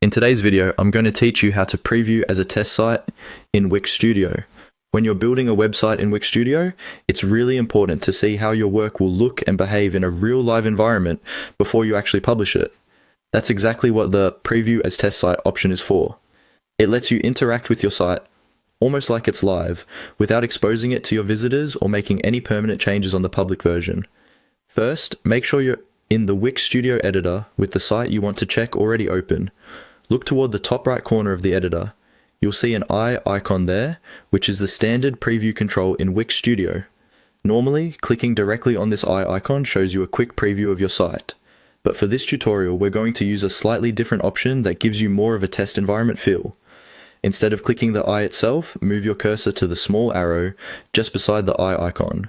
In today's video, I'm going to teach you how to preview as a test site in Wix Studio. When you're building a website in Wix Studio, it's really important to see how your work will look and behave in a real live environment before you actually publish it. That's exactly what the Preview as Test Site option is for. It lets you interact with your site almost like it's live, without exposing it to your visitors or making any permanent changes on the public version. First, make sure you're in the Wix Studio editor with the site you want to check already open. Look toward the top right corner of the editor. You'll see an eye icon there, which is the standard preview control in Wix Studio. Normally, clicking directly on this eye icon shows you a quick preview of your site. But for this tutorial, we're going to use a slightly different option that gives you more of a test environment feel. Instead of clicking the eye itself, move your cursor to the small arrow just beside the eye icon.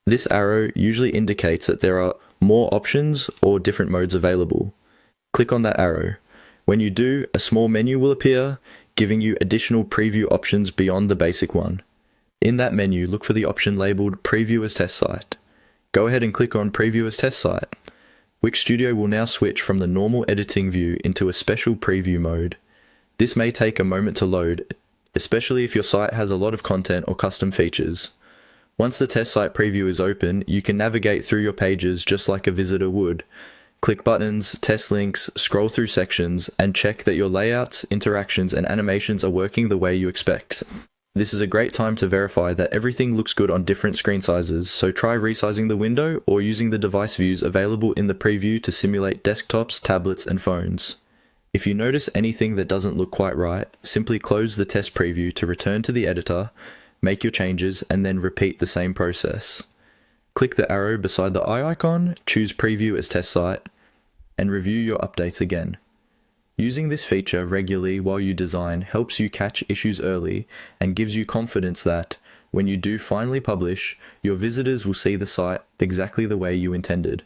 This arrow usually indicates that there are more options or different modes available. Click on that arrow. When you do, a small menu will appear, giving you additional preview options beyond the basic one. In that menu, look for the option labeled Preview as Test Site. Go ahead and click on Preview as Test Site. Wix Studio will now switch from the normal editing view into a special preview mode. This may take a moment to load, especially if your site has a lot of content or custom features. Once the test site preview is open, you can navigate through your pages just like a visitor would. Click buttons, test links, scroll through sections, and check that your layouts, interactions, and animations are working the way you expect. This is a great time to verify that everything looks good on different screen sizes, so try resizing the window or using the device views available in the preview to simulate desktops, tablets, and phones. If you notice anything that doesn't look quite right, simply close the test preview to return to the editor, make your changes, and then repeat the same process. Click the arrow beside the eye icon, choose Preview as Test Site, and review your updates again. Using this feature regularly while you design helps you catch issues early and gives you confidence that, when you do finally publish, your visitors will see the site exactly the way you intended.